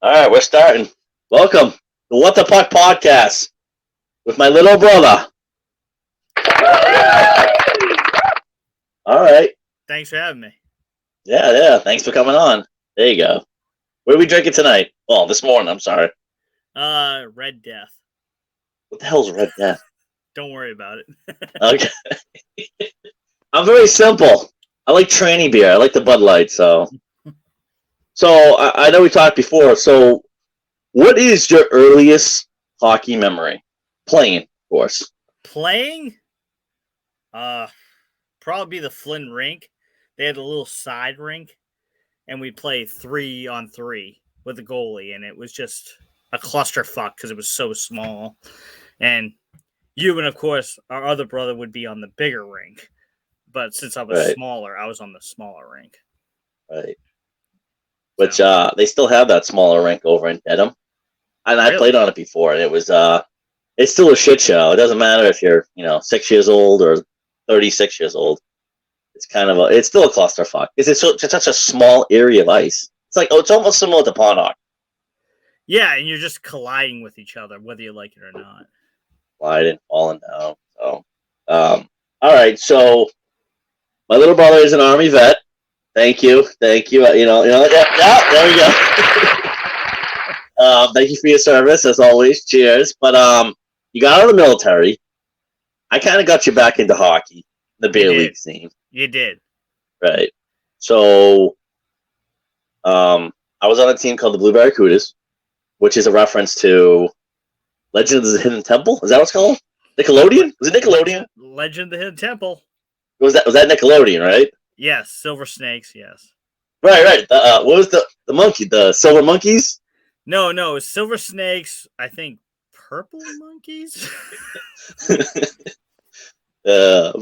All right, we're starting. Welcome to What the Puck podcast with my little brother. All right. Thanks for having me. Yeah. Thanks for coming on. There you go. What are we drinking tonight? Well, this morning. I'm sorry. Red Death. What the hell's Red Death? Don't worry about it. Okay. I'm very simple. I like tranny beer. I like the Bud Light. So I know we talked before. So, what is your earliest hockey memory? Playing, of course. Playing? Probably the Flynn rink. They had a little side rink, and we'd play 3-on-3 with the goalie, and it was just a clusterfuck because it was so small. And you and, of course, our other brother would be on the bigger rink. But since I was smaller, I was on the smaller rink. Right. Which they still have that smaller rink over in Dedham. And I played on it before, and it was it's still a shit show. It doesn't matter if you're, 6 years old or 36 years old. It's it's still a clusterfuck. It's such a small area of ice. It's almost similar to pond hockey. Yeah, and you're just colliding with each other, whether you like it or not. Sliding, falling down. So, all right. So, my little brother is an Army vet. Thank you. There we go. Thank you for your service, as always. Cheers. But you got out of the military. I kind of got you back into hockey, the beer league scene. You did. Right. So, I was on a team called the Blue Barracudas, which is a reference to Legend of the Hidden Temple. Is that what it's called? Nickelodeon? Was it Nickelodeon? Legend of the Hidden Temple. Was that Nickelodeon, right? Yes, Silver Snakes, yes. Right. What was the monkey? The Silver Monkeys? No, it was Silver Snakes, I think Purple Monkeys? Good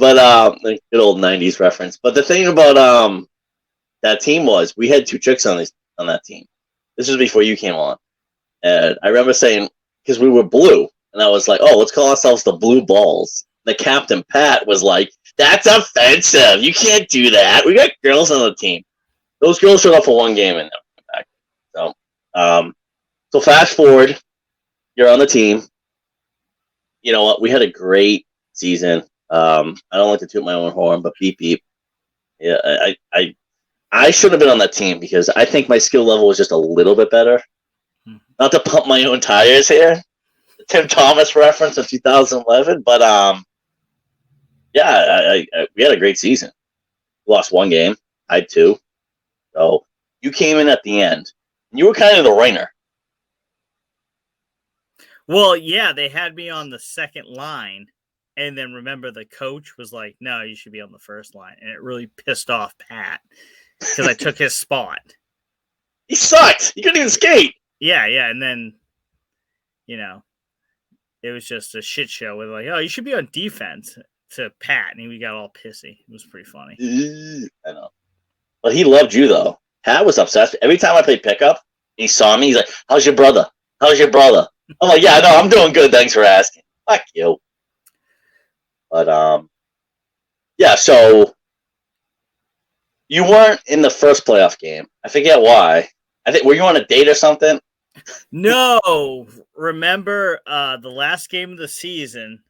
old 90s reference. But the thing about that team was we had two chicks on that team. This was before you came on. And I remember saying, because we were blue, and I was like, oh, let's call ourselves the Blue Balls. The captain, Pat, was like, that's offensive. You can't do that. We got girls on the team. Those girls showed up for one game and never came back. So fast forward, you're on the team. You know what? We had a great season. I don't like to toot my own horn, but beep beep. Yeah, I should have been on that team because I think my skill level was just a little bit better. Not to pump my own tires here. The Tim Thomas reference of 2011, but we had a great season. We lost one game, tied two. So you came in at the end. And you were kind of the ringer. Well, yeah, they had me on the second line. And then remember the coach was like, no, you should be on the first line. And it really pissed off Pat because I took his spot. He sucked. He couldn't even skate. Yeah. And then, it was just a shit show with like, oh, you should be on defense to Pat. And he got all pissy. It was pretty funny. I know. But he loved you, though. Pat was obsessed. Every time I played pickup, he saw me. He's like, how's your brother? I'm like, yeah, no, I'm doing good. Thanks for asking. Fuck you. But, so you weren't in the first playoff game. I forget why. Were you on a date or something? No. Remember the last game of the season,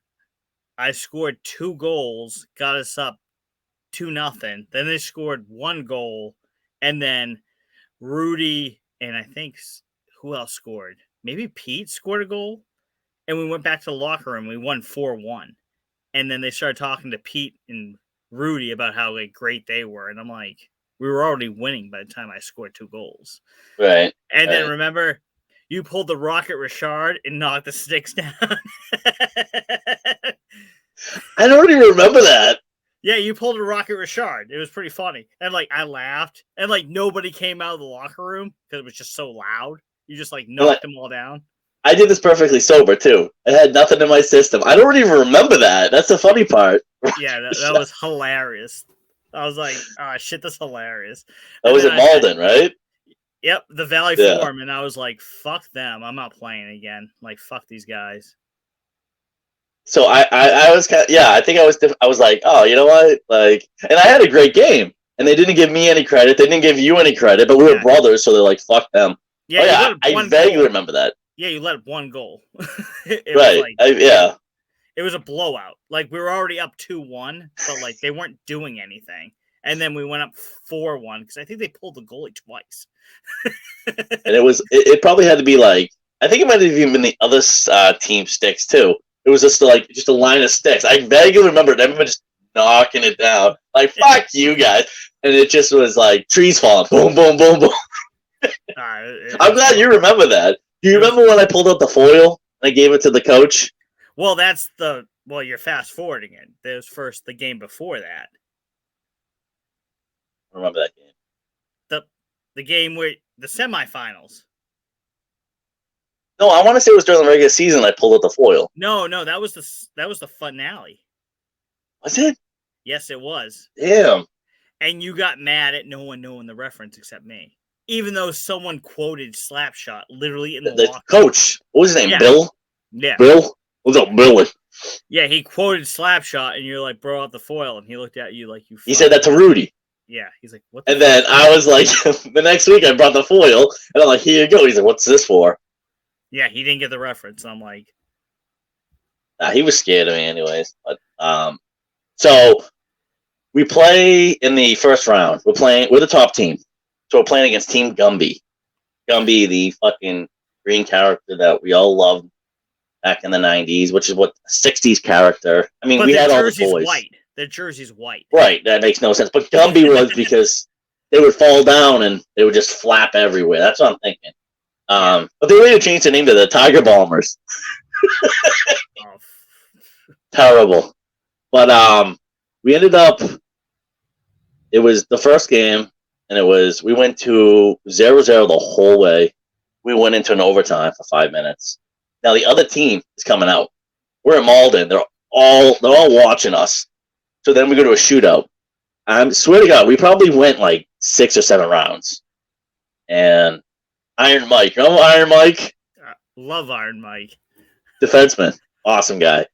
I scored 2 goals, got us up 2-0. Then they scored 1 goal, and then Rudy and I think who else scored? Maybe Pete scored a goal, and we went back to the locker room. We won 4-1. And then they started talking to Pete and Rudy about how great they were. And I'm like, we were already winning by the time I scored 2 goals. Right. And then remember, you pulled the Rocket Richard and knocked the sticks down. I don't even remember that. Yeah, you pulled a Rocket Richard. It was pretty funny. And I laughed. And nobody came out of the locker room because it was just so loud. You just knocked them all down. I did this perfectly sober, too. I had nothing in my system. I don't even remember that. That's the funny part. Yeah, that was hilarious. I was like, oh, shit, that's hilarious. That was at Malden, right? Yep, the Valley Forum. And I was like, fuck them. I'm not playing again. Fuck these guys. So I was I think I was like, oh, you know what? And I had a great game. And they didn't give me any credit. They didn't give you any credit. But we were brothers, so they're like, fuck them. Yeah, Oh, you yeah, let up I one vaguely goal. remember that. Yeah, you let up one goal. It was Right. like Yeah. it was a blowout. Like we were already up 2-1, but like they weren't doing anything. And then we went up 4-1 because I think they pulled the goalie twice. And it probably had to be like, I think it might have even been the other team sticks too. It was just like just a line of sticks. I vaguely remember everyone just knocking it down. Like, fuck you guys. And it just was like trees falling. Boom, boom, boom, boom. I'm glad you remember that. Do you remember when I pulled out the foil and I gave it to the coach? Well, you're fast forwarding it. There's first the game before that. I remember that game. The game where the semifinals. No, I want to say it was during the regular season I pulled out the foil. No, that was the finale. Was it? Yes, it was. Damn. And you got mad at no one knowing the reference except me. Even though someone quoted Slapshot literally in the coach. What was his name? Yeah. Bill? Yeah. Bill? What's up, Billy? Yeah, he quoted Slapshot, and you're like, bro, out the foil. And he looked at you like you. He said that to Rudy. Yeah, he's like, what? And then I was like, the next week I brought the foil, and I'm like, here you go. He's like, what's this for? Yeah, he didn't get the reference. I'm like, he was scared of me, anyways. But so we play in the first round. We're the top team, so we're playing against Team Gumby. Gumby, the fucking green character that we all loved back in the 90s, which is what 60s character. I mean, we had all the toys. White. Their jersey's white. Right, that makes no sense. But Gumby was because they would fall down and they would just flap everywhere. That's what I'm thinking. But they later changed the name to the Tiger Bombers. Oh. Terrible. But we ended up. It was the first game, and we went to 0-0 the whole way. We went into an overtime for 5 minutes. Now the other team is coming out. We're in Malden. They're all watching us. So then we go to a shootout. I swear to God, we probably went like 6 or 7 rounds. And Iron Mike, you know Iron Mike? Love Iron Mike. Defenseman, awesome guy.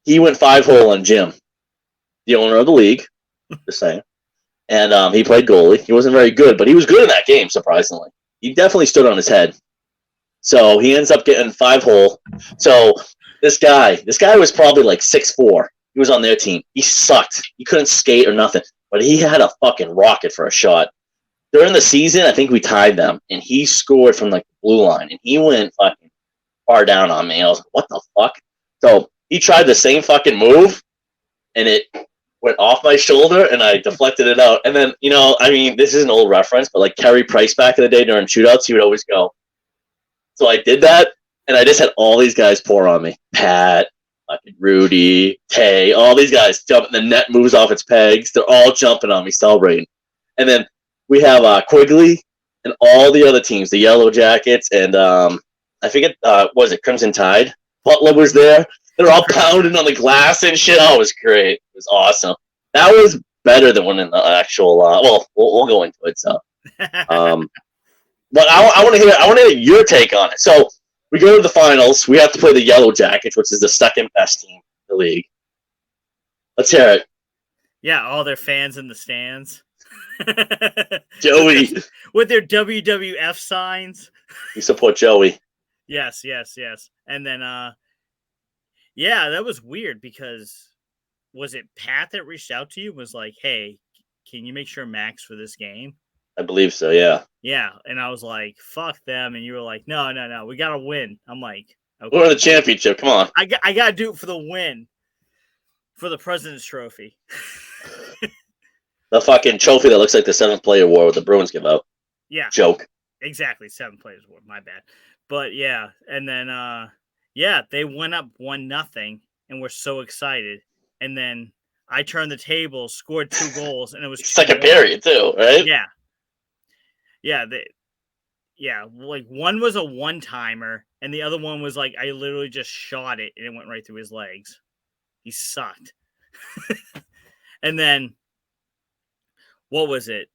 He went 5-hole on Jim, the owner of the league. Just saying. And he played goalie. He wasn't very good, but he was good in that game. Surprisingly, he definitely stood on his head. So he ends up getting 5-hole. So this guy was probably like 6'4". He was on their team. He sucked. He couldn't skate or nothing, but he had a fucking rocket for a shot. During the season, I think we tied them, and he scored from like the blue line, and he went fucking far down on me. I was like, what the fuck? So he tried the same fucking move, and it went off my shoulder, and I deflected it out. And then, I mean, this is an old reference, but like Carey Price back in the day during shootouts, he would always go. So I did that, and I just had all these guys pour on me. Pat, fucking Rudy, Tay, all these guys jumping. The net moves off its pegs. They're all jumping on me, celebrating. And then we have Quigley and all the other teams, the Yellow Jackets, and I forget, what was it, Crimson Tide? Butler was there. They're all pounding on the glass and shit. Oh, it was great. It was awesome. That was better than winning the actual. We'll go into it. So, but I want to hear your take on it. So we go to the finals. We have to play the Yellow Jackets, which is the second best team in the league. Let's hear it. Yeah, all their fans in the stands. Joey. With their WWF signs. We support Joey. Yes. And then, yeah, that was weird because was it Pat that reached out to you and was like, hey, can you make sure Max for this game? I believe so, yeah. Yeah, and I was like, fuck them. And you were like, no, we got to win. I'm like, okay. We're in the championship. Come on. I got to do it for the win. For the President's Trophy. The fucking trophy that looks like the 7th player award with the Bruins give out. Yeah. Joke. Exactly. 7th players award. My bad. But yeah. And then, yeah, they went up 1-0 and were so excited. And then I turned the table, scored 2 goals, and it was second period too, right? Yeah. Yeah. Like one was a one-timer, and the other one was like I literally just shot it and it went right through his legs. He sucked. And then what was it?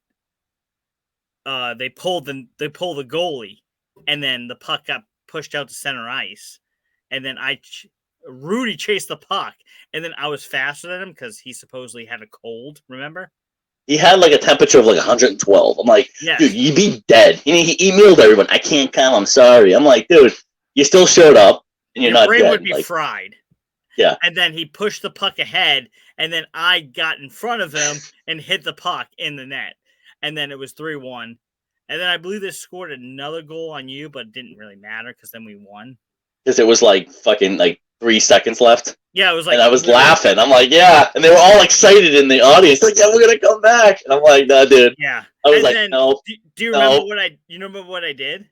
They pulled the goalie, and then the puck got pushed out to center ice, and then Rudy chased the puck, and then I was faster than him because he supposedly had a cold. Remember? He had like a temperature of like 112. I'm like, Yes. dude, you'd be dead. He emailed everyone, I can't come, I'm sorry. I'm like, dude, you still showed up and you're Your not brain dead. would be Like, fried. yeah. And then he pushed the puck ahead, and then I got in front of him and hit the puck in the net. And then it was 3-1. And then I believe they scored another goal on you, but it didn't really matter because then we won. Because it was like fucking like 3 seconds left. Yeah, it was like, and I was laughing. I'm like, yeah. And they were all excited in the audience. Like, yeah, we're going to come back. And I'm like, no, dude. Yeah. I was and like, then, no. Do you remember what I did?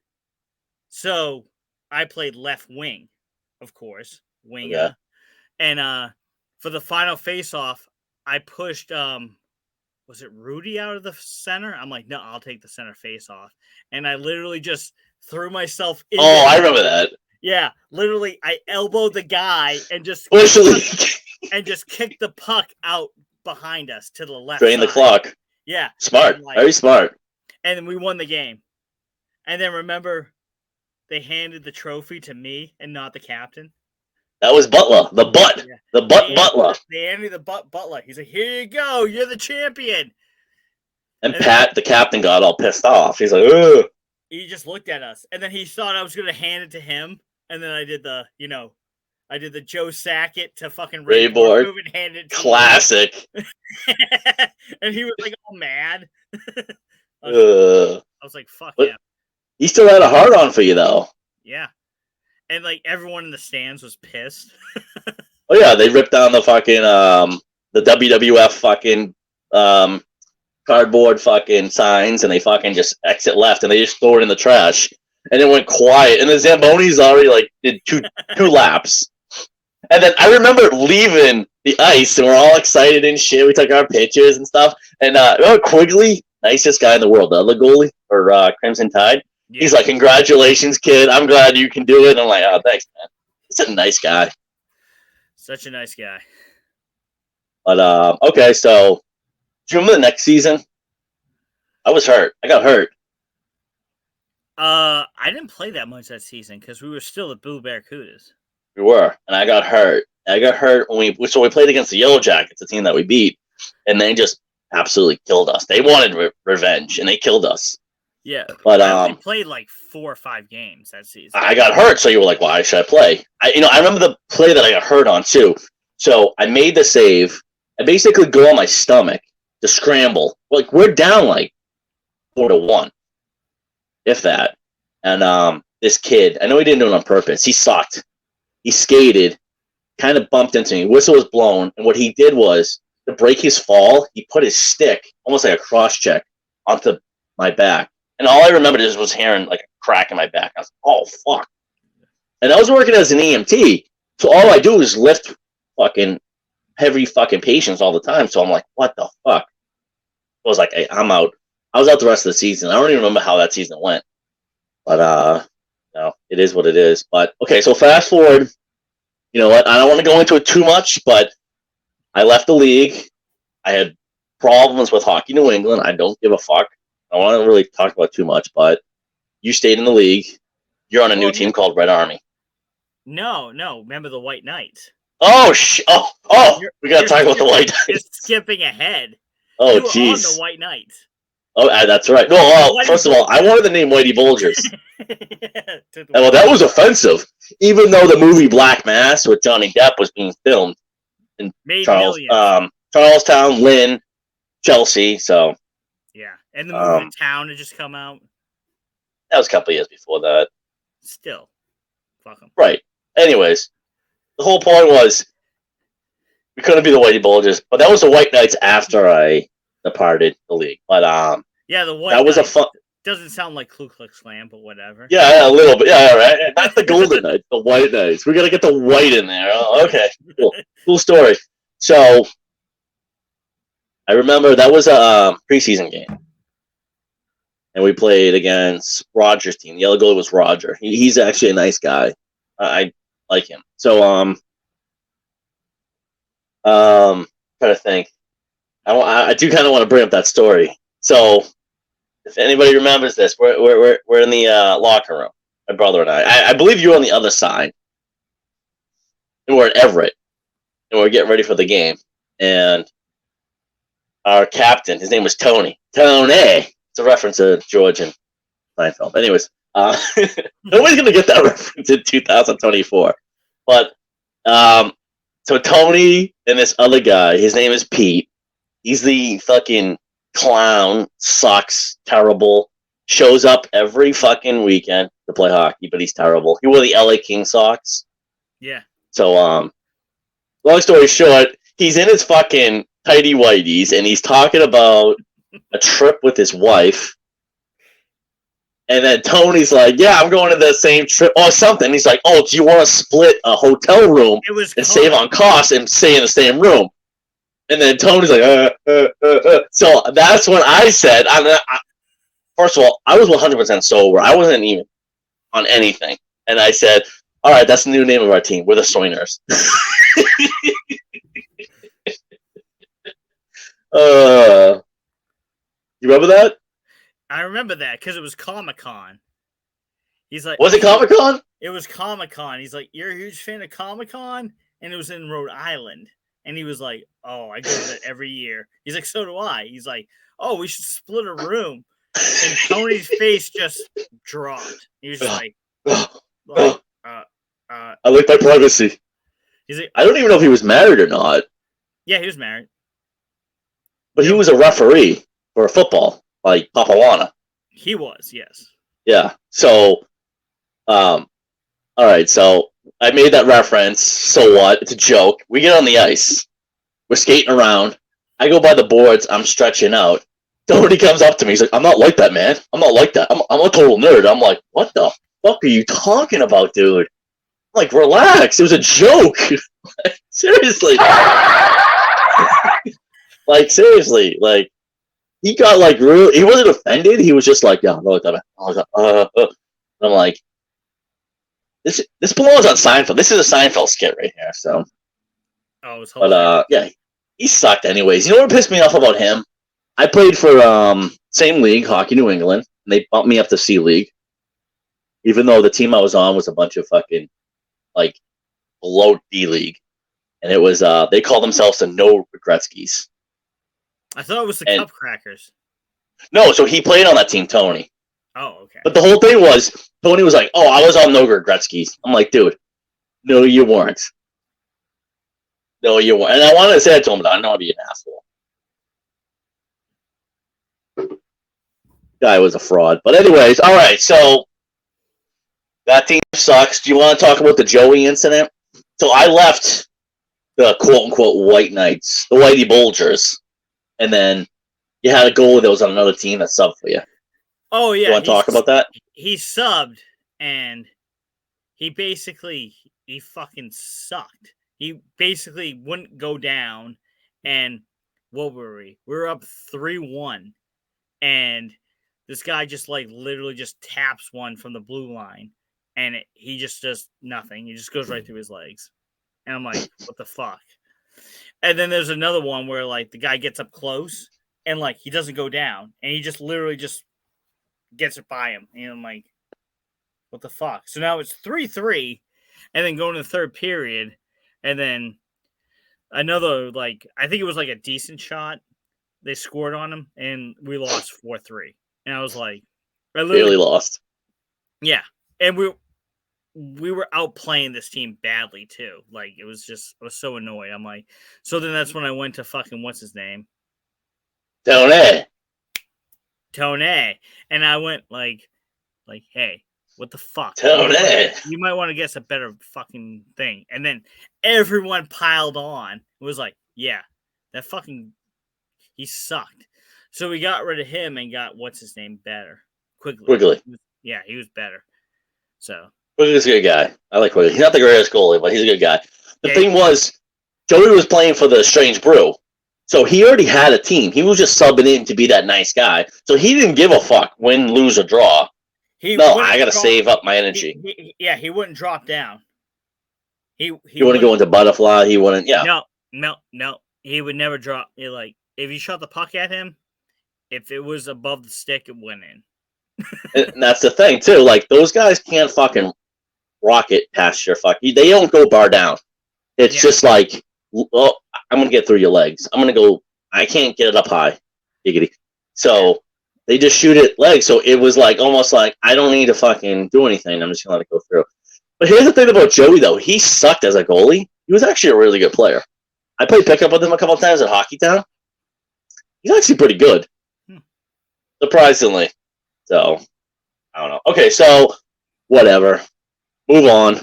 So I played left wing, of course, winger. Yeah. And for the final face-off, I pushed was it Rudy out of the center? I'm like, no, I'll take the center face-off. And I literally just threw myself in. Oh, I remember that. Yeah, literally, I elbowed the guy and just kicked the puck out behind us to the left. Drain the clock. Yeah, smart, very smart. And then we won the game. And then remember, they handed the trophy to me and not the captain. That was Butler, the Butler. They handed me the Butler. He's like, here you go, you're the champion. And Pat, the captain, got all pissed off. He's like, ugh. He just looked at us, and then he thought I was going to hand it to him. And then I did the Joe Sackett to fucking Ray Borg move and hand it to classic. And he was like all mad. I was like, fuck yeah. He still had a hard on for you though. Yeah. And like everyone in the stands was pissed. Oh yeah, they ripped down the fucking the WWF fucking cardboard fucking signs, and they fucking just exit left, and they just throw it in the trash. And it went quiet, and the Zambonis already like did two laps. And then I remember leaving the ice, and we're all excited and shit. We took our pictures and stuff. And remember Quigley, nicest guy in the world, the other goalie for Crimson Tide. Yeah. He's like, "Congratulations, kid! I'm glad you can do it." And I'm like, "Oh, thanks, man." He's a nice guy. Such a nice guy. But okay, so do you remember the next season? I was hurt. I got hurt. I didn't play that much that season because we were still the Blue Barracudas. We were, and I got hurt. I got hurt when we played against the Yellow Jackets, the team that we beat, and they just absolutely killed us. They wanted revenge, and they killed us. Yeah, but I only played like 4 or 5 games that season. I got hurt, so you were like, "Why should I play?" I remember the play that I got hurt on too. So I made the save. I basically go on my stomach to scramble. Like we're down like 4-1. If that. And this kid, I know he didn't do it on purpose. He sucked. He skated, kind of bumped into me. Whistle was blown. And what he did was, to break his fall, he put his stick, almost like a cross check, onto my back. And all I remembered was hearing like a crack in my back. I was like, oh, fuck. And I was working as an EMT. So all I do is lift fucking heavy fucking patients all the time. So I'm like, what the fuck? I was like, hey, I'm out. I was out the rest of the season. I don't even remember how that season went. But, it is what it is. But, okay, so fast forward. You know what? I don't want to go into it too much, but I left the league. I had problems with Hockey New England. I don't give a fuck. I don't want to really talk about it too much, but you stayed in the league. You're on a new team called Red Army. No. Remember the White Knights. Oh, we got to talk about the White Knights. You're skipping ahead. Oh, jeez. On the White Knights. Oh, that's right. No, first of all, I wanted the name Whitey Bulgers. Well, that was offensive. Even though the movie Black Mass with Johnny Depp was being filmed in Charlestown, Lynn, Chelsea, so. Yeah, and the movie Town had just come out. That was a couple of years before that. Still. Fuck them. Right. Anyways, the whole point was we couldn't be the Whitey Bulgers, but that was the White Knights after I departed the league. But yeah, the White that was Knights. A fun. Doesn't sound like Ku Klux Klan, but whatever. Yeah, a little bit. Yeah, right. Not the Golden Knights, the White Knights. We got to get the white in there. Oh, okay, cool story. So I remember that was a preseason game, and we played against Roger's team. The yellow goalie was Roger. He's actually a nice guy. I like him. So trying to think. I do kind of want to bring up that story. So, if anybody remembers this, we're in the locker room. My brother and I believe you were on the other side, and we're at Everett, and we're getting ready for the game. And our captain, his name was Tony. Tony. It's a reference to George and Seinfeld. Anyways, nobody's gonna get that reference in 2024. But so Tony and this other guy, his name is Pete. He's the fucking clown, sucks, terrible. Shows up every fucking weekend to play hockey, but he's terrible. He wore the LA King socks. Yeah. So, long story short, he's in his fucking tighty whities, and he's talking about a trip with his wife. And then Tony's like, "Yeah, I'm going to the same trip or something." He's like, "Oh, do you want to split a hotel room and save on costs and stay in the same room?" And then Tony's like, So that's when I said, first of all, I was 100% sober. I wasn't even on anything. And I said, all right, that's the new name of our team. We're the Soiners. You remember that? I remember that because it was Comic-Con. He's like, was it Comic-Con? It was Comic-Con. He's like, you're a huge fan of Comic-Con? And it was in Rhode Island. And he was like, oh, I go to that every year. He's like, so do I. He's like, oh, we should split a room. And Tony's face just dropped. He was just like I like my privacy. He's like, I don't even know if he was married or not. Yeah, he was married. But he was a referee for football, like Papawana. He was, yes. Yeah. So, all right. So I made that reference. So what? It's a joke. We get on the ice. We're skating around. I go by the boards. I'm stretching out. Somebody comes up to me. He's like, "I'm not like that, man. I'm not like that. I'm a total nerd." I'm like, "What the fuck are you talking about, dude?" I'm like, relax. It was a joke. Seriously. Like, seriously. Like, he got, like, really... He wasn't offended. He was just like, "Yeah, I'm not like that, man." I was like, I'm like, this belongs on Seinfeld. This is a Seinfeld skit right here, so... Oh, it was hilarious. But, yeah, he sucked anyways. You know what pissed me off about him? I played for same league, Hockey New England, and they bumped me up to C League, even though the team I was on was a bunch of fucking, like, below D League. And it was, they called themselves the No Regretskis. I thought it was the Cup Crackers. No, so he played on that team, Tony. Oh, okay. But the whole thing was, Tony was like, "Oh, I was on No Regretskis." I'm like, dude, no, you weren't. No, you weren't. And I wanted to say that to him, but I don't want to be an asshole. Guy was a fraud. But anyways, all right, so that team sucks. Do you want to talk about the Joey incident? So I left the quote-unquote White Knights, the Whitey Bulgers, and then you had a goalie that was on another team that subbed for you. Oh, yeah. You want to talk about that? He subbed, and he fucking sucked. He basically wouldn't go down, and what were we? We were up 3-1, and this guy just, like, literally just taps one from the blue line, and he just does nothing. He just goes right through his legs. And I'm like, what the fuck? And then there's another one where, like, the guy gets up close, and, like, he doesn't go down, and he just literally just gets it by him. And I'm like, what the fuck? So now it's 3-3, and then going to the third period, and then another, like, I think it was like a decent shot. They scored on him, and we lost 4-3. And I was like, I Really lost. Yeah. And we were outplaying this team badly too. Like, it was just, I was so annoyed. I'm like, so then that's when I went to fucking, what's his name? Tony. And I went like, hey, what the fuck? Tony. You might want to get a better fucking thing. And then everyone piled on. It was like, yeah, that fucking, he sucked. So we got rid of him and got, what's his name, better. Quigley. Yeah, he was better. So. Quigley's a good guy. I like Quigley. He's not the greatest goalie, but he's a good guy. The thing was, Joey was playing for the Strange Brew. So he already had a team. He was just subbing in to be that nice guy. So he didn't give a fuck win, lose, or draw. I got to save up my energy. He wouldn't drop down. He wouldn't go into butterfly. He wouldn't, yeah. No. He would never drop. Like, if you shot the puck at him, if it was above the stick, it went in. And that's the thing, too. Like, those guys can't fucking rocket past your fuck. They don't go bar down. It's just like, oh, I'm going to get through your legs. I'm going to go I can't get it up high. Giggity. So they just shoot it leg. So it was like almost like I don't need to fucking do anything. I'm just gonna let it go through. But here's the thing about Joey though. He sucked as a goalie. He was actually a really good player. I played pickup with him a couple of times at Hockey Town. He's actually pretty good. Surprisingly. So I don't know. Okay, so whatever. Move on.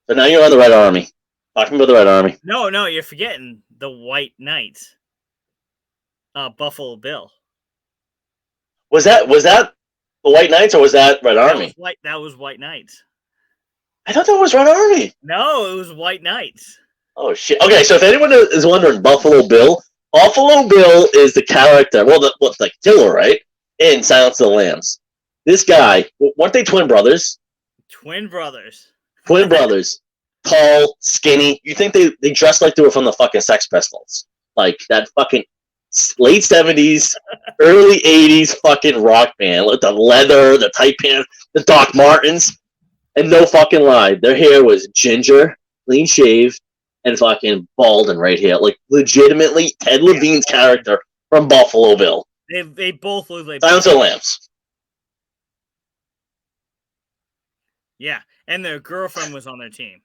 So now you're on the Red Army. Talking about the Red Army. No, you're forgetting the White Knights. Buffalo Bill. Was that the White Knights or was that Red Army? That was White Knights. I thought that was Red Army. No, it was White Knights. Oh shit. Okay, so if anyone is wondering, Buffalo Bill is the character. Well, the killer, right? In Silence of the Lambs. This guy, weren't they twin brothers? Twin brothers. Twin brothers. Tall, skinny. You think they dressed like they were from the fucking Sex Pistols. Like that fucking late 70s, early 80s fucking rock band. With the leather, the tight pants, the Doc Martens. And no fucking lie, their hair was ginger, clean shaved, and fucking bald and right here. Like legitimately Ted Levine's character from Buffalo Bill. They both look like Silence of the Lambs. Yeah, and their girlfriend was on their team.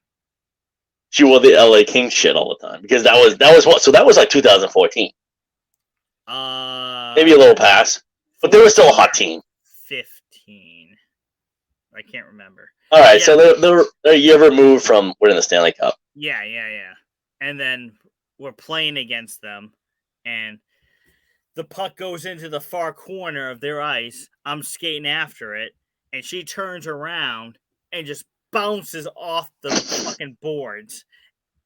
She wore the LA Kings shit all the time because that was what. So that was like 2014. Maybe a little past, but they were still a hot team. 15. I can't remember. All right, yeah. So they're a year removed from winning the Stanley Cup. Yeah. And then we're playing against them, and the puck goes into the far corner of their ice. I'm skating after it, and she turns around and just bounces off the fucking boards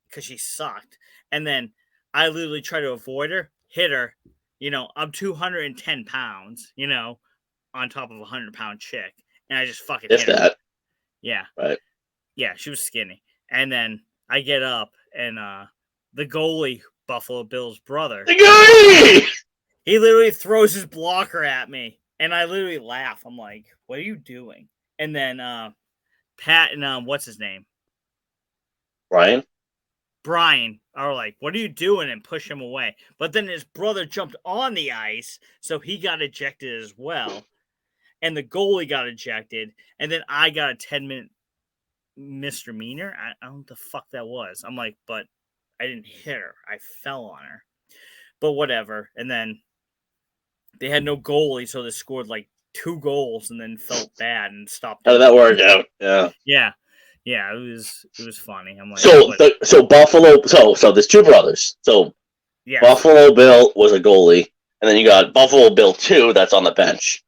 because she sucked. And then I literally try to avoid her, hit her. You know, I'm 210 pounds, you know, on top of a 100-pound chick. And I just fucking hit her. Yeah. Right. Yeah, she was skinny. And then I get up, and the goalie, Buffalo Bill's brother, he literally throws his blocker at me. And I literally laugh. I'm like, what are you doing? And then Pat and what's his name? Brian are like, what are you doing? And push him away. But then his brother jumped on the ice, so he got ejected as well. And the goalie got ejected. And then I got a 10-minute misdemeanor. I don't know what the fuck that was. I'm like, but I didn't hit her. I fell on her. But whatever. And then they had no goalie, so they scored like 2 goals and then felt bad and stopped. How did that work out? Yeah. Yeah, it was funny. I'm like, so Buffalo. So there's 2 brothers. So yeah, Buffalo Bill was a goalie, and then you got Buffalo Bill 2 that's on the bench.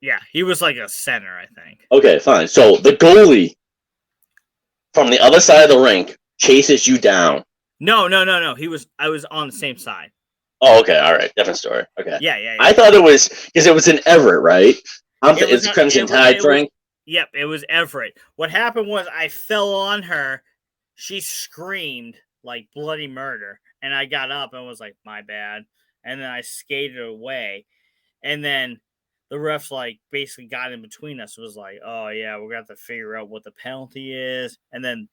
Yeah, he was like a center, I think. Okay, fine. So the goalie from the other side of the rink chases you down. No. I was on the same side. Oh, okay. All right. Different story. Okay. Yeah. I thought it was because it was in Everett, right? It's Crimson Tide rink. Yep, it was Everett. What happened was I fell on her. She screamed like bloody murder. And I got up and was like, my bad. And then I skated away. And then the refs like basically got in between us. It was like, oh yeah, we're going to have to figure out what the penalty is. And then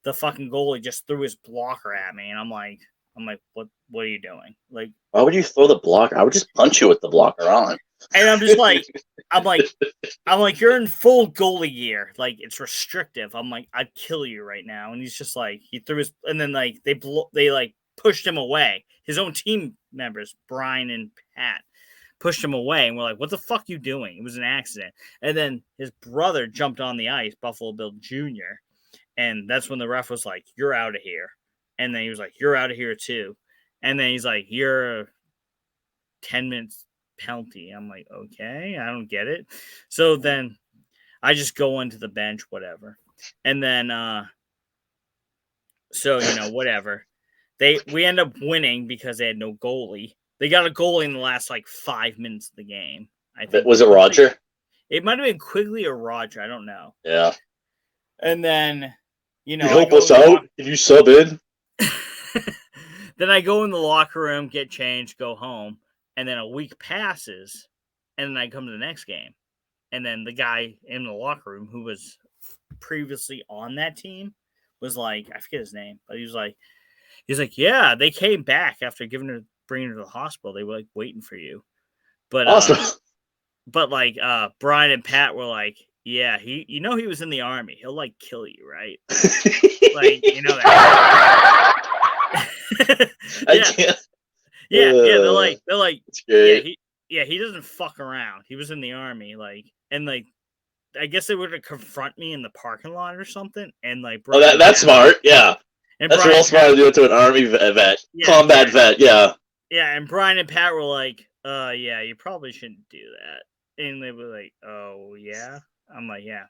the fucking goalie just threw his blocker at me. And I'm like, what are you doing? Like, why would you throw the blocker? I would just punch you with the blocker on. And I'm just like, I'm like, you're in full goalie gear. Like, it's restrictive. I'm like, I'd kill you right now. And he's just like, he threw his, and then like they like pushed him away. His own team members, Brian and Pat, pushed him away. And we're like, what the fuck you doing? It was an accident. And then his brother jumped on the ice, Buffalo Bill Jr. And that's when the ref was like, you're out of here. And then he was like, you're out of here too. And then he's like, you're 10 minutes penalty. I'm like, okay, I don't get it. So then I just go into the bench, whatever. And then so you know, whatever. We end up winning because they had no goalie. They got a goalie in the last like 5 minutes of the game. I think. Was it Roger? It might have been Quigley or Roger, I don't know. Yeah. And then, you know, you help us out? Did you sub in? Then I go in the locker room, get changed, go home. And then a week passes, and then I come to the next game. And then the guy in the locker room who was previously on that team was like, I forget his name, but he was like, yeah, they came back after giving her bringing her to the hospital. They were like waiting for you. But Awesome. Brian and Pat were like, yeah, he was in the Army. He'll like kill you, right? Like, you know that. I can't. Yeah. They're like, It's great. he doesn't fuck around. He was in the Army, like, and like, I guess they were to confront me in the parking lot or something, and like, Brian, that's smart. Yeah, and that's real smart to do it to an Army vet, combat vet. Yeah. Yeah, and Brian and Pat were like, yeah, you probably shouldn't do that. And they were like, oh, yeah? I'm like, yeah.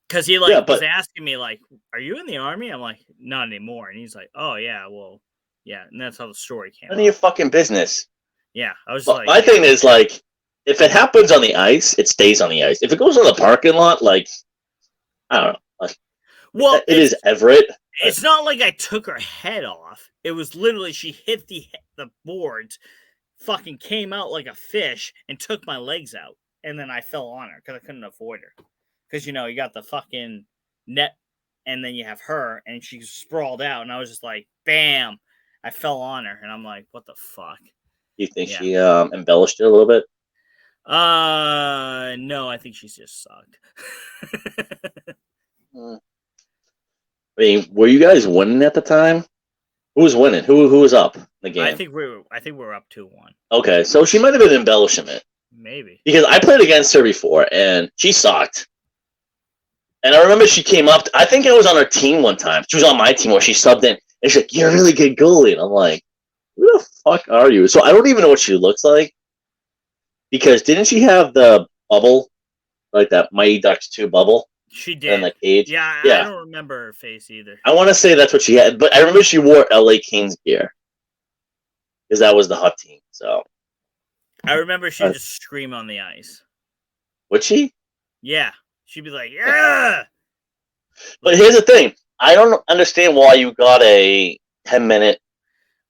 Because he was asking me, like, are you in the Army? I'm like, not anymore. And he's like, oh, yeah, well, yeah. And that's how the story came. None of your fucking business. Yeah, I was like... My thing is, like, if it happens on the ice, it stays on the ice. If it goes on the parking lot, like, I don't know. Like, well, it is Everett. It's not like I took her head off. It was literally she hit the boards, fucking came out like a fish, and took my legs out. And then I fell on her because I couldn't avoid her. Because, you got the fucking net, and then you have her, and she sprawled out. And I was just like, bam. I fell on her, and I'm like, what the fuck? You think she embellished it a little bit? No, I think she's just sucked. I mean, were you guys winning at the time? Who was winning? Who was up in the game? I think we were up 2-1. Okay, so she might have been embellishing it. Maybe. Because I played against her before, and she sucked. And I remember she came up. I think I was on her team one time. She was on my team where she subbed in. And she's like, you're a really good goalie. And I'm like, who the fuck are you? So I don't even know what she looks like. Because didn't she have the bubble? Like that Mighty Ducks 2 bubble? She did. In the cage? Yeah, I don't remember her face either. I want to say that's what she had. But I remember she wore LA Kings gear. Because that was the hot team. So I remember she'd just scream on the ice. Would she? Yeah. She'd be like, yeah! But here's the thing. I don't understand why you got a 10-minute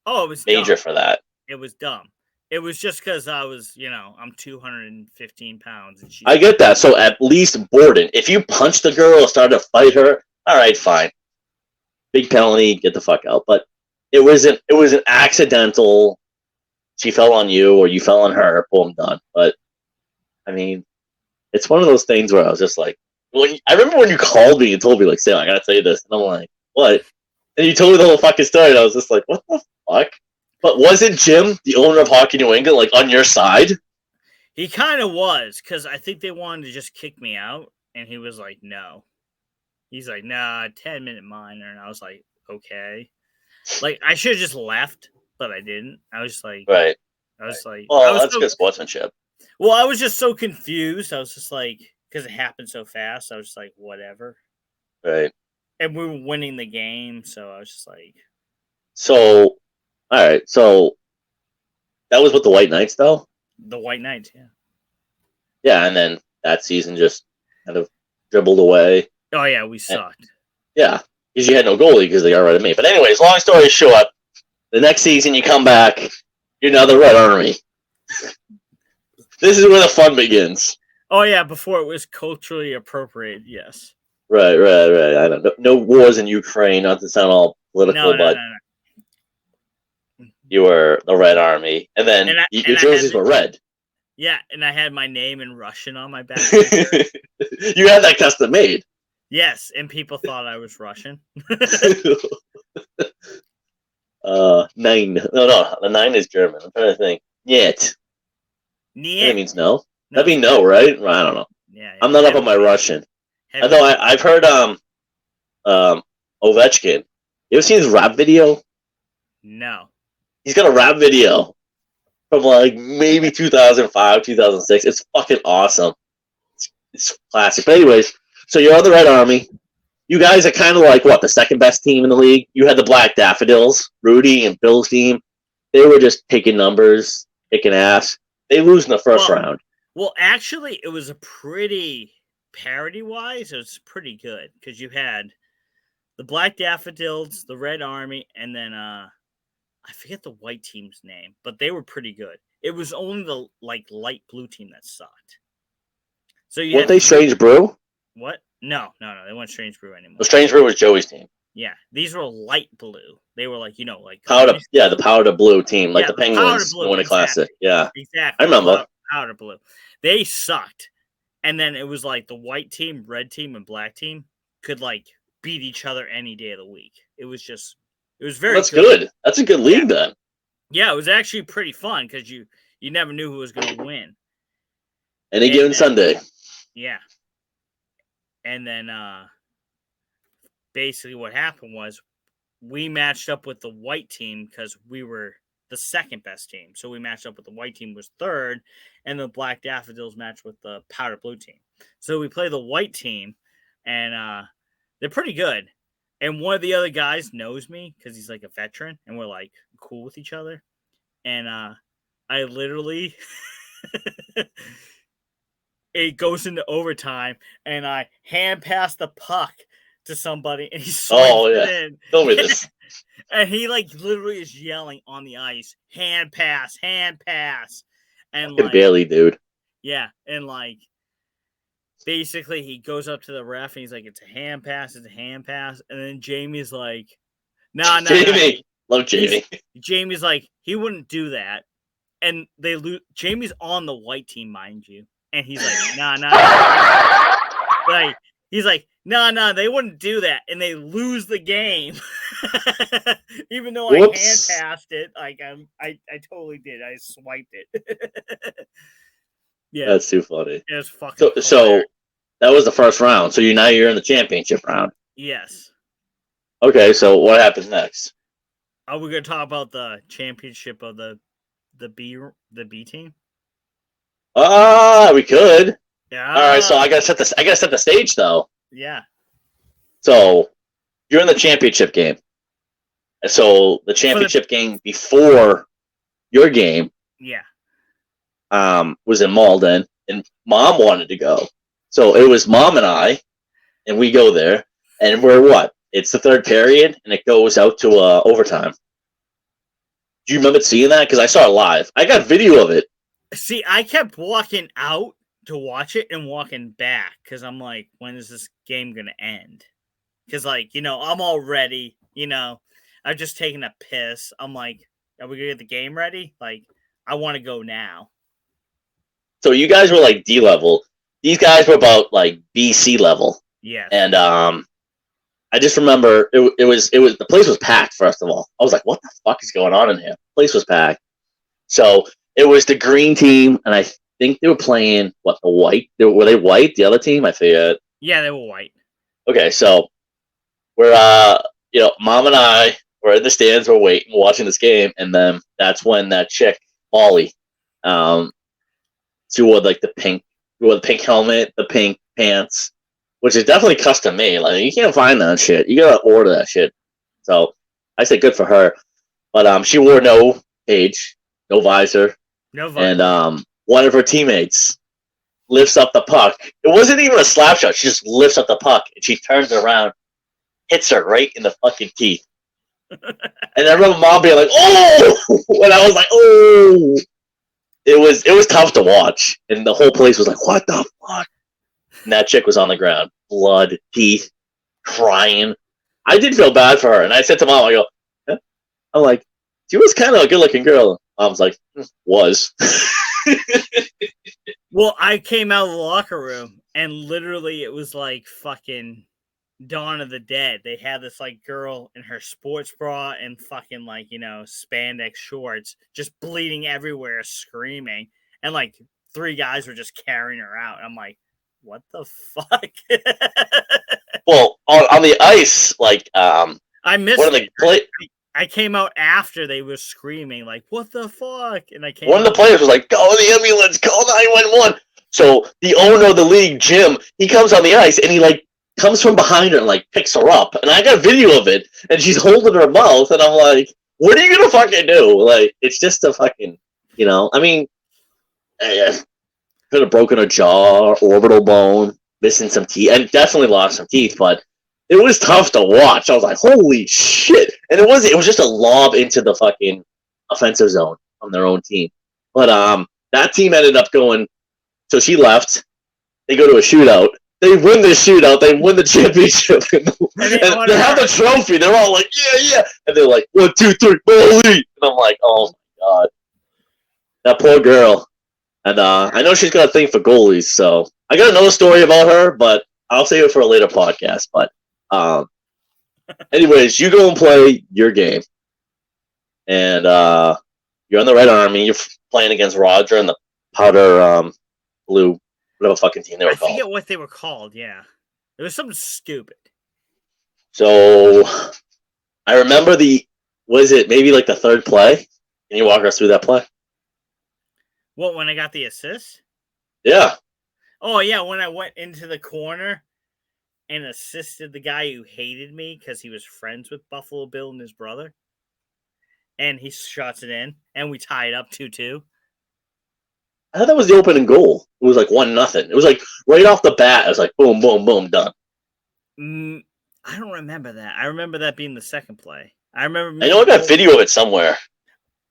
it was major dumb. For that. It was dumb. It was just because I was, I'm 215 pounds. And I get that. So at least Borden, if you punch the girl or start to fight her, all right, fine. Big penalty, get the fuck out. But it was an accidental. She fell on you or you fell on her. Boom, done. But I mean, it's one of those things where I was just like, I remember when you called me and told me, like, Sam, I gotta tell you this. And I'm like, what? And you told me the whole fucking story. And I was just like, what the fuck? But wasn't Jim, the owner of Hockey New England, like, on your side? He kind of was, because I think they wanted to just kick me out. And he was like, no. He's like, nah, 10-minute minor. And I was like, okay. Like, I should have just left, but I didn't. I was just like, right. I was like, well, that's good sportsmanship. Well, I was just so confused. I was just like, because it happened so fast, I was just like, whatever. Right. And we were winning the game, so I was just like. So, all right. So, that was with the White Knights, though? The White Knights, yeah. Yeah, and then that season just kind of dribbled away. Oh, yeah, we sucked. Yeah, because you had no goalie because they got rid of me. But anyways, long story short, the next season you come back, you're now the Red Army. This is where the fun begins. Oh, yeah, before it was culturally appropriate, yes. Right. I don't know. No wars in Ukraine, not to sound all political, but you were the Red Army. And then your jerseys were red. Yeah, and I had my name in Russian on my back. You had that custom made. Yes, and people thought I was Russian. 9. No, the 9 is German. I'm trying to think. Niet. That means no. That'd be no, right? I don't know. Yeah. I'm not up on my Russian. Although I've heard Ovechkin. You ever seen his rap video? No. He's got a rap video from like maybe 2005, 2006. It's fucking awesome. It's classic. But anyways, so you're on the Red Army. You guys are kind of like, what, the second best team in the league? You had the Black Daffodils, Rudy and Bill's team. They were just taking numbers, kicking ass. They lose in the first round. Well, actually, it was a pretty, parity-wise, it was pretty good. Because you had the Black Daffodils, the Red Army, and then, I forget the white team's name, but they were pretty good. It was only the, light blue team that sucked. So you weren't they Strange Brew? What? No, they weren't Strange Brew anymore. Well, Strange Brew was Joey's team. Yeah, these were light blue. They were like, like Powder, yeah, the powder blue team, like Yeah, the the powder Penguins blue, win a classic. Yeah, I exactly. remember. Powder blue. They sucked, and then it was like the white team, red team, and black team could like beat each other any day of the week. It was Well, very that's good. That's a good Yeah. league then. Yeah, it was actually pretty fun because you never knew who was going to win. Any given Sunday. Yeah, and then basically what happened was we matched up with the white team because we were the second best team. So we matched up with the white team was third, and the Black Daffodils matched with the powder blue team. So we play the white team, and they're pretty good. And one of the other guys knows me because he's like a veteran, and we're like cool with each other. And I literally, it goes into overtime, and I hand pass the puck to somebody, and he swings it in. Tell me this. And he like literally is yelling on the ice, hand pass, and like Bailey, dude. Yeah, and like basically he goes up to the ref and he's like, "It's a hand pass, and then Jamie's like, "Nah." Jamie, love Jamie. Jamie's like, he wouldn't do that, and they lose. Jamie's on the white team, mind you, and he's like, "Nah." Like he's like, "Nah, they wouldn't do that," and they lose the game. Even though I hand passed it, like I totally did. I swiped it. Yeah, that's too funny. It was fucking. So that was the first round. So you're in the championship round. Yes. Okay, so what happens next? Are we gonna talk about the championship of the B team? We could. Yeah. All right, so I gotta set the stage though. Yeah. So you're in the championship game. So the championship game before your game, was in Malden, and Mom wanted to go. So it was Mom and I, and we go there, and we're what? It's the third period, and it goes out to overtime. Do you remember seeing that? Because I saw it live. I got video of it. See, I kept walking out to watch it and walking back because I'm like, when is this game gonna end? Because like, I'm all ready. I've just taken a piss. I'm like, are we gonna get the game ready? Like, I want to go now. So you guys were like D level. These guys were about like BC level. Yeah. And I just remember it was the place was packed. First of all, I was like, what the fuck is going on in here? The place was packed. So it was the green team, and I think they were playing the white. Were they white? The other team, I forget. Yeah, they were white. Okay, so we're Mom and I were in the stands, we're waiting, watching this game, and then that's when that chick Molly, she wore like the pink helmet, the pink pants, which is definitely custom made. Like you can't find that shit. You gotta order that shit. So I say good for her, but she wore no page, no visor. And one of her teammates lifts up the puck. It wasn't even a slap shot. She just lifts up the puck and she turns around, hits her right in the fucking teeth. And I remember Mom being like, "Oh!" And I was like, "Oh!" It was tough to watch, and the whole place was like, "What the fuck?" And that chick was on the ground, blood, teeth, crying. I did feel bad for her, and I said to Mom, "I go, huh?" I'm like, she was kind of a good-looking girl." Mom's like, "Was." Well, I came out of the locker room, and literally it was like fucking Dawn of the Dead. They had this like girl in her sports bra and fucking like, spandex shorts, just bleeding everywhere, screaming. And like 3 guys were just carrying her out. I'm like, what the fuck? Well, on the ice, like, I missed it. I came out after they were screaming, like, what the fuck? And I came One of the players was like, "Call the ambulance, call 911. So the owner of the league, Jim, he comes on the ice and he like comes from behind her and like picks her up. And I got video of it, and she's holding her mouth, and I'm like, what are you gonna fucking do? Like, it's just a fucking, I mean, could have broken a jaw, orbital bone, missing some teeth, and definitely lost some teeth, but it was tough to watch. I was like, holy shit. And it was just a lob into the fucking offensive zone on their own team. But that team ended up going, so she left. They go to a shootout. they win the shootout, they win the championship, and they they have the trophy. They're all like, yeah, and they're like, 1, 2, 3, bully, and I'm like, oh my god, that poor girl. And I know she's got a thing for goalies, so I got another story about her, but I'll save it for a later podcast. But anyways, you go and play your game, and you're on the Red Army. You're playing against Roger and the Powder Blue, whatever fucking team they were called. I forget what they were called. Yeah, it was something stupid. So I remember was it maybe like the third play? Can you walk us through that play? What, when I got the assist? Yeah. Oh, yeah, when I went into the corner and assisted the guy who hated me because he was friends with Buffalo Bill and his brother. And he shots it in, and we tie it up 2-2. I thought that was the opening goal. It was like 1-0. It was like right off the bat, it was like boom, boom, boom, done. I don't remember that. I remember that being the second play. I remember. I know I got video of it somewhere.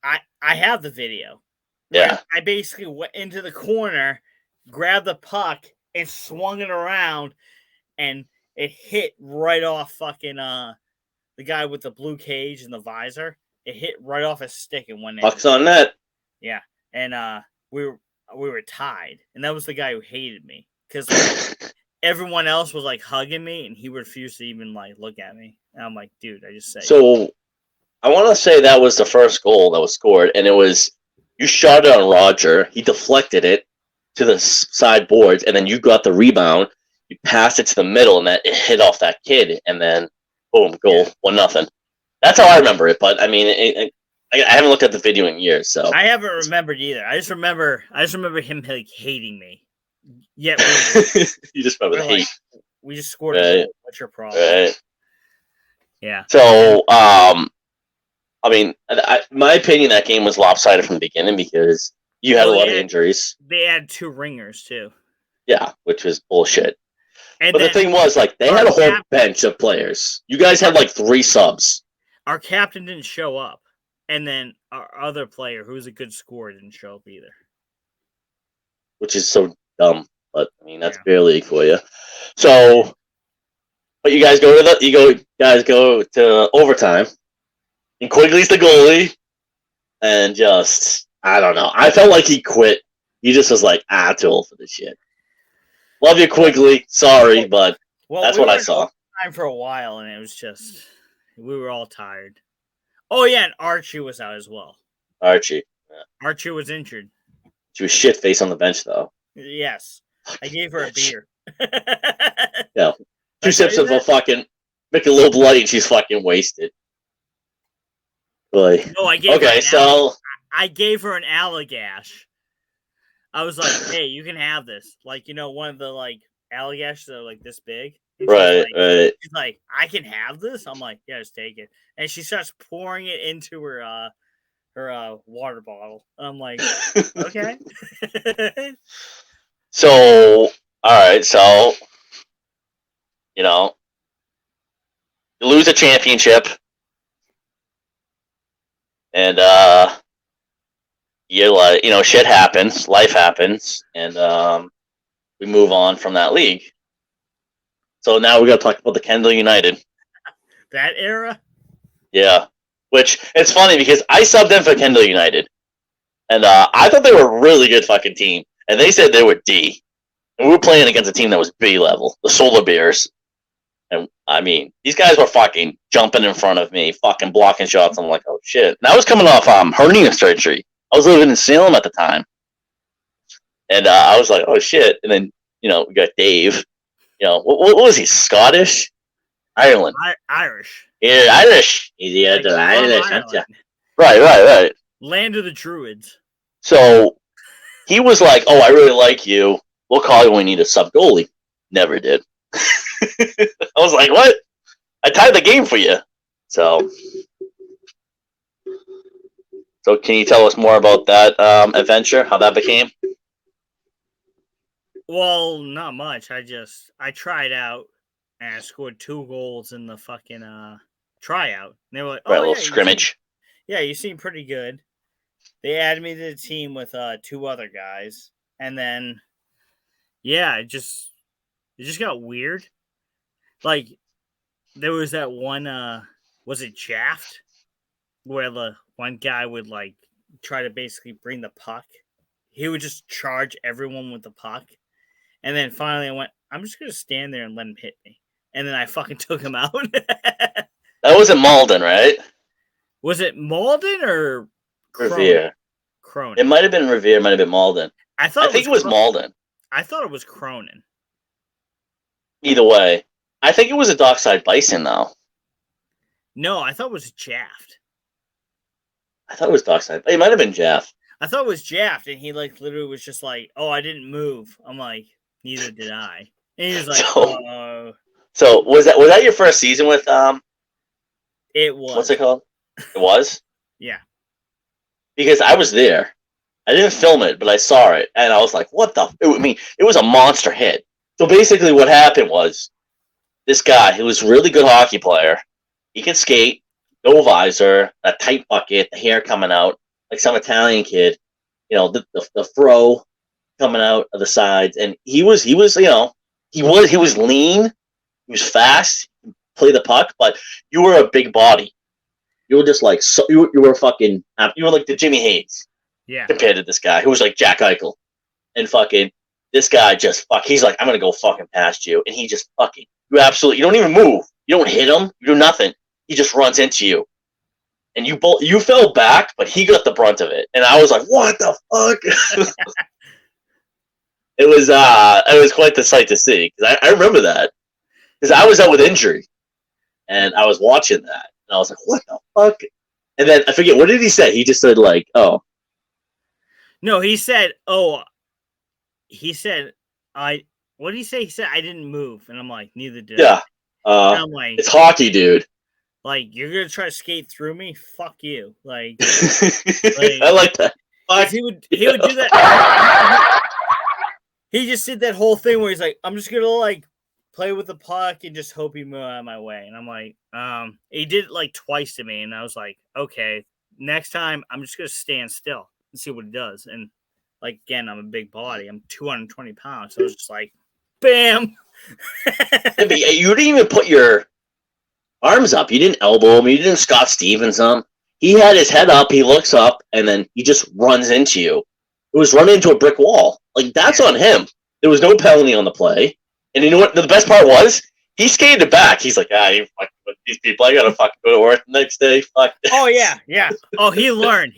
I have the video. Yeah. I basically went into the corner, grabbed the puck, and swung it around, and it hit right off fucking the guy with the blue cage and the visor. It hit right off his stick and went in. Puck's on net. Yeah, and we were tied, and that was the guy who hated me because everyone else was like hugging me, and he refused to even like look at me. And I'm like, dude, I just said. So I want to say that was the first goal that was scored, and it was you shot it on Roger. He deflected it to the side boards, and then you got the rebound. You passed it to the middle, and it hit off that kid, and then boom, goal, 1-0. That's how I remember it. But I mean, I haven't looked at the video in years, so I haven't remembered either. I just remember him like hating me. Yet you just remember the hate. We just scored a goal. What's your problem? Right. Yeah. So, I mean, my opinion, that game was lopsided from the beginning because you had a lot of injuries. They had 2 ringers too. Yeah, which was bullshit. And but the thing was, like, they had a whole bench of players. You guys had like 3 subs. Our captain didn't show up, and then our other player, who was a good scorer, didn't show up either. Which is so dumb, but I mean that's beer league for you. So, but you guys go to overtime, and Quigley's the goalie, and just I don't know. I felt like he quit. He just was like, too old for this shit. Love you, Quigley. Sorry, but that's what I saw. Time for a while, and it was just we were all tired. Oh yeah, and Archie was out as well. Archie. Yeah. Archie was injured. She was shit faced on the bench though. Yes, I gave her a beer. Yeah, 2 sips of a fucking Michelob Light, and she's fucking wasted. Like, no, I gave. Okay, so I gave her an Allagash. I was like, "Hey, you can have this." Like, one of the like Allagash that are like this big. Right. She's like, "I can have this." I'm like, "Yeah, just take it." And she starts pouring it into her water bottle. I'm like, "Okay." So, all right. So, you lose a championship, and you're like, shit happens, life happens, and we move on from that league. So now we got to talk about the Kendall United. That era? Yeah. Which, it's funny because I subbed in for Kendall United. And I thought they were a really good fucking team. And they said they were D. And we were playing against a team that was B level, the Solar Bears. And, I mean, these guys were fucking jumping in front of me, fucking blocking shots. I'm like, oh, shit. And I was coming off hernia surgery. I was living in Salem at the time. And I was like, oh, shit. And then, we got Dave. What was he? Scottish? Ireland. Irish. Yeah, Irish. He's Irish. Right. Land of the Druids. So he was like, oh, I really like you. We'll call you when we need a sub goalie. Never did. I was like, what? I tied the game for you. So can you tell us more about that adventure, how that became? Well, not much. I tried out and I scored 2 goals in the fucking tryout. And they were like, a little scrimmage. You seem pretty good. They added me to the team with 2 other guys. And then, It just got weird. Like there was that one. Was it Shaft? Where the one guy would like try to basically bring the puck. He would just charge everyone with the puck. And then finally I went, I'm just gonna stand there and let him hit me. And then I fucking took him out. That wasn't Malden, right? Was it Malden or Revere? Cronin? It might have been Revere, it might have been Malden. I think it was Malden. I thought it was Cronin. Either way. I think it was a Dockside Bison, though. No, I thought it was Shaft. I thought it was Dockside. It might have been Jeff. I thought it was Shaft, and he like literally was just like, "Oh, I didn't move." I'm like, "Neither did I." And he was like, So was that your first season with It was. What's it called? It was? Yeah. Because I was there. I didn't film it, but I saw it, and I was like, "What the?" It was a monster hit. So basically, what happened was this guy, who was a really good hockey player, he could skate, no visor, a tight bucket, the hair coming out like some Italian kid, the fro coming out of the sides, and he was lean, he was fast, play the puck, but you were a big body. You were just like you were like the Jimmy Hayes. Yeah. Compared to this guy who was like Jack Eichel. And fucking this guy he's like, I'm gonna go fucking past you. And he just you don't even move. You don't hit him, you do nothing. He just runs into you. And you fell back, but he got the brunt of it. And I was like, what the fuck? It was quite the sight to see. Because I remember that. Because I was out with injury. And I was watching that. And I was like, what the fuck? And then I forget, what did he say? He just said like, oh. No, he said, what did he say? He said, I didn't move. And I'm like, neither did I. Yeah. I'm like, it's hockey, dude. Like, you're going to try to skate through me? Fuck you. Like I like that. He would do that. He just did that whole thing where he's like, I'm just going to, like, play with the puck and just hope he move out of my way. And I'm like, he did it, like, twice to me. And I was like, okay, next time I'm just going to stand still and see what he does. And like, again, I'm a big body. I'm 220 pounds. So I was just like, bam. You didn't even put your arms up. You didn't elbow him. You didn't Scott Stevens him. He had his head up. He looks up, and then he just runs into you. It was running into a brick wall. Like, that's on him. There was no penalty on the play. And you know what? The best part was, he skated back. He's like, you fucking with these people. I gotta fucking go to work the next day. Fuck. Oh, yeah. Oh, he learned.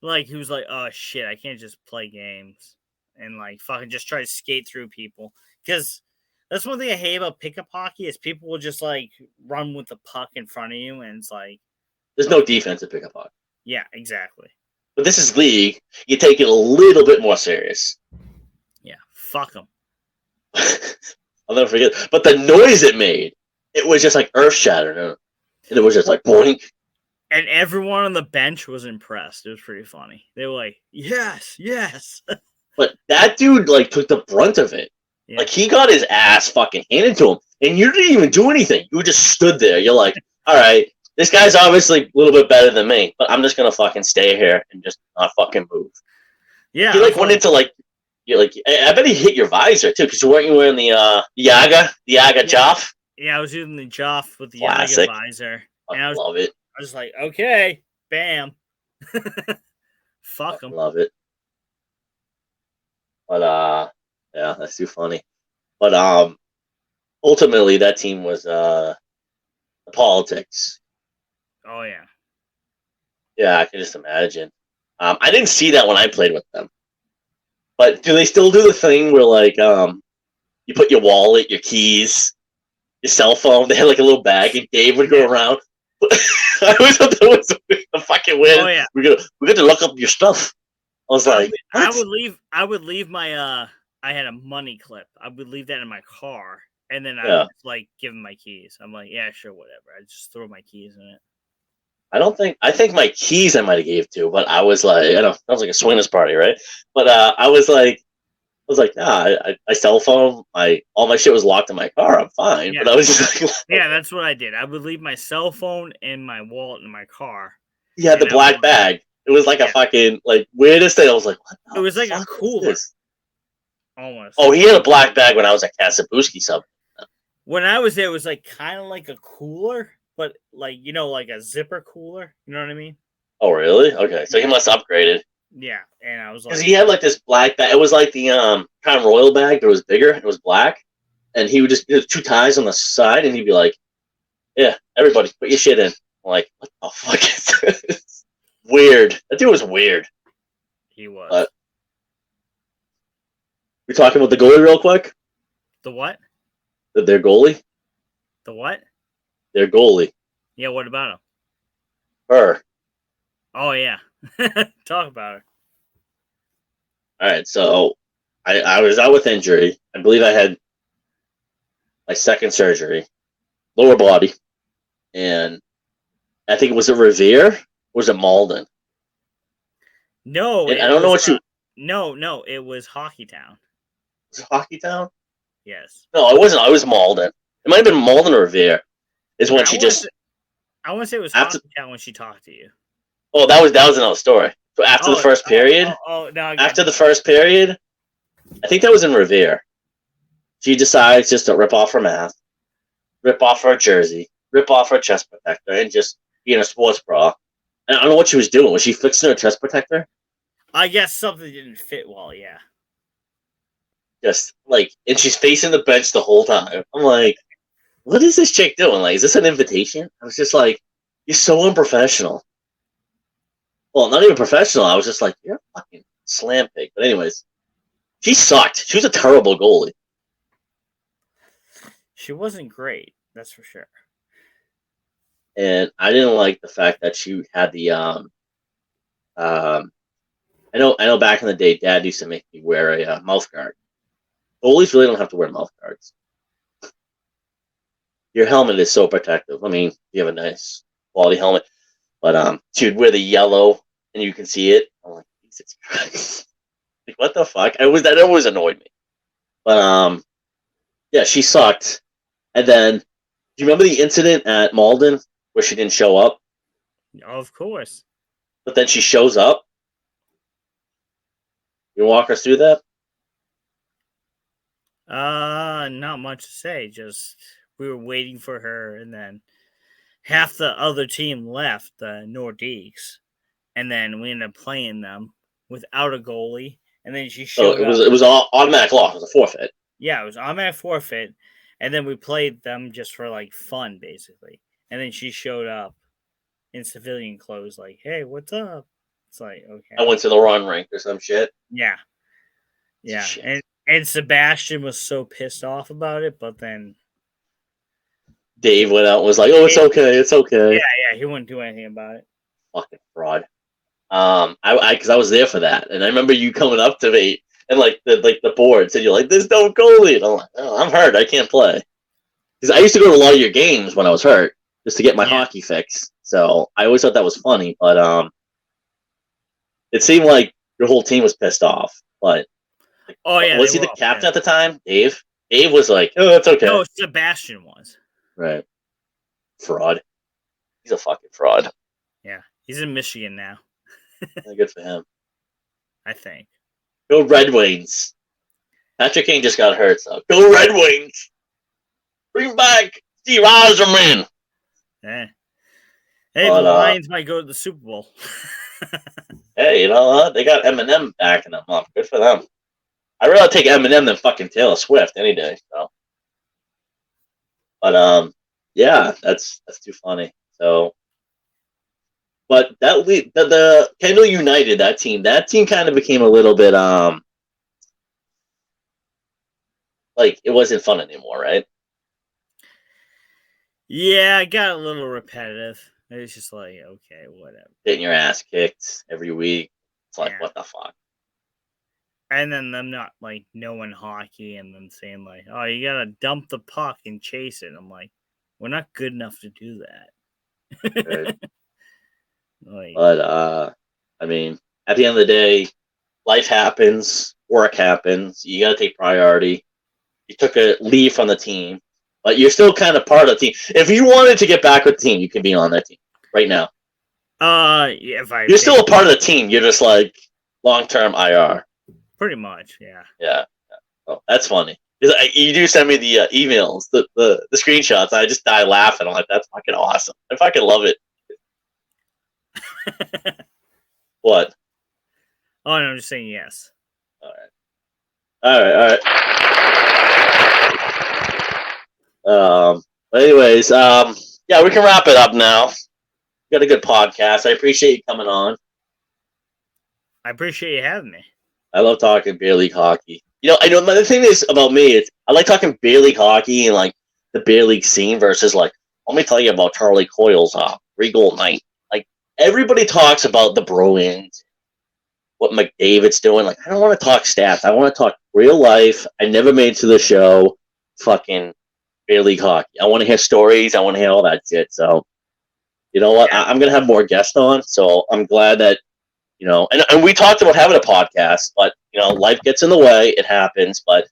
Like, he was like, oh, shit, I can't just play games and, like, fucking just try to skate through people. Because that's one thing I hate about pickup hockey is people will just, like, run with the puck in front of you, and it's like... There's no defense in pickup hockey. Yeah, exactly. But this is league. You take it a little bit more serious. Yeah, fuck them. I'll never forget. But the noise it made, it was just, like, earth-shattering. And it was just like, boink. And everyone on the bench was impressed. It was pretty funny. They were like, yes. But that dude, like, took the brunt of it. Yeah. Like, he got his ass fucking handed to him. And you didn't even do anything. You just stood there. You're like, all right, this guy's obviously a little bit better than me, but I'm just going to fucking stay here and just not fucking move. Yeah. He, like, went into, like, I bet he hit your visor, too, because weren't you wearing the Yaga Joff? Yeah, I was using the Joff with the Classic. Yaga visor. I love it. I was like, okay, bam. Fuck them. Love it. But, yeah, that's too funny. But, ultimately, that team was, politics. Oh, yeah. Yeah, I can just imagine. I didn't see that when I played with them. But do they still do the thing where, like, you put your wallet, your keys, your cell phone, they had, like, a little bag, and Dave would go around. I always thought that was the fucking weird. Oh, yeah. We got to look up your stuff. I was like, I would leave my I had a money clip. I would leave that in my car, and then I would like give him my keys. I'm like, yeah, sure, whatever. I just throw my keys in it. I think my keys I might have gave to, but I was like, I don't know, that was like a swingers party, right? But I was like, nah, my cell phone, all my shit was locked in my car. I'm fine. Yeah. But I was just like, yeah, that's what I did. I would leave my cell phone and my wallet in my car. You had the black bag. It was like a fucking, like, weirdest thing. I was like, what the It was like a cooler. almost. Oh, he had a black bag when I was at Kasabuski sub. When I was there, it was like kind of like a cooler, but like like a zipper cooler. You know what I mean? Oh, really? Okay, so he must have upgraded. Yeah, and I was Because like, he had like this black bag. It was like the Crown Royal bag, but it was bigger. It was black, and he would just do 2 ties on the side, and he'd be like, "Yeah, everybody, put your shit in." I'm like, what the fuck is this? Weird. That dude was weird. he was. But we talking about the goalie real quick. The what? Their goalie. The what? Their goalie. Yeah, what about him? Her. Oh yeah, talk about her. All right, so I was out with injury. I believe I had my second surgery, lower body, and I think it was Revere. Or was it Malden? No, I don't know what you. No, it was Hockey Town. Was it Hockey Town? Yes. No, it wasn't. I was Malden. It might have been Malden or Revere. Is when she just. I want to say it was after, Hockey Town when she talked to you. Oh, that was another story. So after the first period, after the first period, I think that was in Revere. She decides just to rip off her mask, rip off her jersey, rip off her chest protector, and just be in a sports bra. And I don't know what she was doing. Was she fixing her chest protector? I guess something didn't fit well. Yeah. Just like, and she's facing the bench the whole time. I'm like, what is this chick doing? Like, is this an invitation? I was just like, you're so unprofessional. Well, not even professional. I was just like, you're a fucking slam pig. But anyways, she sucked. She was a terrible goalie. She wasn't great, that's for sure. And I didn't like the fact that she had the I know back in the day, Dad used to make me wear a mouth guard. Goalies really don't have to wear mouth guards. Your helmet is so protective. I mean, you have a nice quality helmet, but she would wear the yellow and you can see it. I'm like, Jesus Christ. Like, what the fuck? That always annoyed me. But yeah, she sucked. And then, do you remember the incident at Malden where she didn't show up? Of course. But then she shows up. You walk us through that? Not much to say. Just we were waiting for her, and then half the other team left, the Nordiques, and then we ended up playing them without a goalie. And then she showed up. It was all automatic loss. It was a forfeit. Yeah, it was automatic forfeit, and then we played them just for like fun, basically. And then she showed up in civilian clothes, like, "Hey, what's up?" It's like, okay. I went to the wrong rink or some shit. Yeah. And Sebastian was so pissed off about it, but then Dave went out and was like, "Oh, it's okay, it's okay." Yeah, he wouldn't do anything about it. Fucking fraud. Because I was there for that, and I remember you coming up to me and like the board said, "You're like, there's no goalie," and I'm like, "Oh, I'm hurt, I can't play." Because I used to go to a lot of your games when I was hurt just to get my hockey fix. So I always thought that was funny, but it seemed like your whole team was pissed off. But was he the captain at the time? Dave? Dave was like, "Oh, it's okay." No, Sebastian was. Right. Fraud. He's a fucking fraud. Yeah. He's in Michigan now. Good for him. I think. Go Red Wings. Patrick Kane just got hurt, so go Red Wings. Bring back Steve Eiserman. Hey, the Lions might go to the Super Bowl. Hey, you know what? They got Eminem backing them up. Good for them. I'd rather take Eminem than fucking Taylor Swift any day. So, but yeah, that's too funny. So, but the Kendall United, that team kind of became a little bit like it wasn't fun anymore, right? Yeah, it got a little repetitive. It was just like, okay, whatever. Getting your ass kicked every week. It's like, what the fuck? And then them not like knowing hockey and then saying like, oh, you gotta dump the puck and chase it. I'm like, we're not good enough to do that. Right. But I mean, at the end of the day, life happens, work happens. You gotta take priority. You took a leave from the team, but you're still kind of part of the team. If you wanted to get back with the team, you can be on that team right now. Yeah, you're still a part of the team. You're just like long-term IR. Pretty much, yeah. Yeah. That's funny. You do send me the emails, the screenshots. I just die laughing. I'm like, that's fucking awesome. I fucking love it. What? Oh, no, I'm just saying yes. All right. Anyways, yeah, we can wrap it up now. Got a good podcast. I appreciate you coming on. I appreciate you having me. I love talking beer league hockey. I know the thing is about me is I like talking beer league hockey and like the beer league scene versus like let me tell you about Charlie Coyle's Regal night. Like everybody talks about the Bruins, what McDavid's doing. Like I don't want to talk stats. I want to talk real life. I never made it to the show. Fucking beer league hockey. I want to hear stories. I want to hear all that shit. So you know what? I'm gonna have more guests on. So I'm glad that. And we talked about having a podcast, but life gets in the way. It happens, but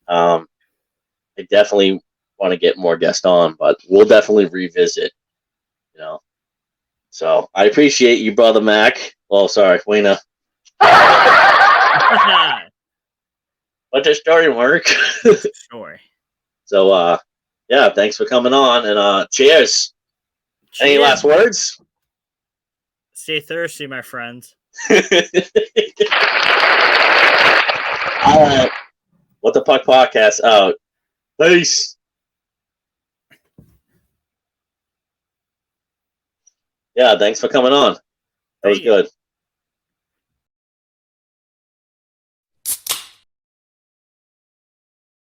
I definitely want to get more guests on, but we'll definitely revisit. So I appreciate you, brother Mac. Oh, sorry, Wayna. But the story work. Story. So yeah, thanks for coming on, and cheers. Any last words? Stay thirsty, my friends. All right. What the Puck podcast out. Peace. Yeah, thanks for coming on. That was good.